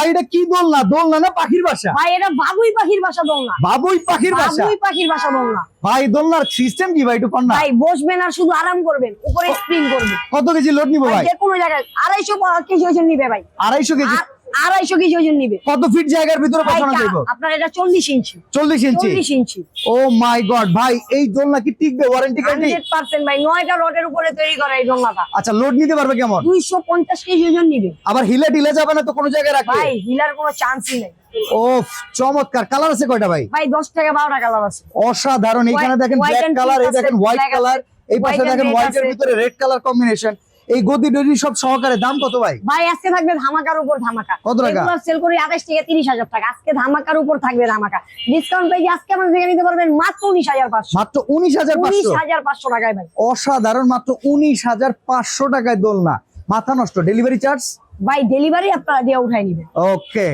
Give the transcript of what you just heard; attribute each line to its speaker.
Speaker 1: ভাই এটা কি দোলনা? দোলনা না পাখির বাসা?
Speaker 2: ভাই এটা বাবুই পাখির বাসা দোলনা।
Speaker 1: বাবুই পাখির বাসা?
Speaker 2: বাবুই পাখির বাসা দোলনা।
Speaker 1: ভাই দোলনার সিস্টেম কি ভাই একটু কর না।
Speaker 2: ভাই বসবেন আর শুধু আরাম করবেন, উপরে স্প্রিং করবে।
Speaker 1: কত কেজি লোড নিব ভাই?
Speaker 2: যে কোনো জায়গায় 250 কেজি ওজন নিবে ভাই।
Speaker 1: 250 কেজি?
Speaker 2: 250 কেজি ওজন নিবে।
Speaker 1: কত ফিট জায়গার ভিতরে
Speaker 2: ভাই
Speaker 1: বসানো যাবে?
Speaker 2: আপনার এটা 40 ইঞ্চি।
Speaker 1: 40 ইঞ্চি?
Speaker 2: 40 ইঞ্চি।
Speaker 1: ও মাই গড ভাই এই দোলনা কি টিকবে? Warranty guarantee?
Speaker 2: 100% ভাই, 9টা রডের উপরে তৈরি করা এই দোলনাটা।
Speaker 1: আচ্ছা লোড নিতে পারবে কেমন?
Speaker 2: 250 কেজি ওজন নিবে।
Speaker 1: আবার হিলে টিলে যাবে না তো কোনো জায়গায় রাখলে?
Speaker 2: ভাই হিলার কোনো চান্সই নাই।
Speaker 1: ওফ চমৎকার। কালার আছে কয়টা ভাই?
Speaker 2: ভাই 10 থেকে 12টা কালার আছে।
Speaker 1: অসাধারণ। এখানে দেখেন
Speaker 2: White
Speaker 1: black
Speaker 2: and
Speaker 1: colour,
Speaker 2: pink
Speaker 1: এই দেখেন
Speaker 2: আছে,
Speaker 1: হোয়াইট
Speaker 2: black
Speaker 1: কালার,
Speaker 2: আছে,
Speaker 1: এই পাশে
Speaker 2: white and
Speaker 1: দেখেন
Speaker 2: red
Speaker 1: হোয়াইটের
Speaker 2: আছে।
Speaker 1: ভিতরে রেড কালার কম্বিনেশন। এই গদি ডদি সব সহকারে দাম কত ভাই?
Speaker 2: ভাই আজকে থাকবে ধামাকার উপর ধামাকা।
Speaker 1: কত টাকা?
Speaker 2: রেগুলার সেল করি 28 থেকে 30,000 টাকা, আজকে ধামাকার উপর থাকবে ধামাকা। ডিসকাউন্ট পেয়ে আজকে আমাদের থেকে নিতে পারবেন মাত্র 19,500।
Speaker 1: মাত্র 19,500?
Speaker 2: 19,500 টাকায় ভাই।
Speaker 1: অসাধারণ, মাত্র 19,500 টাকায় দোলনা। মাথা নষ্ট। Delivery charge?
Speaker 2: ভাই ডেলিভারি আপনারা দিয়ে উঠাই নিবেন।
Speaker 1: ওকে।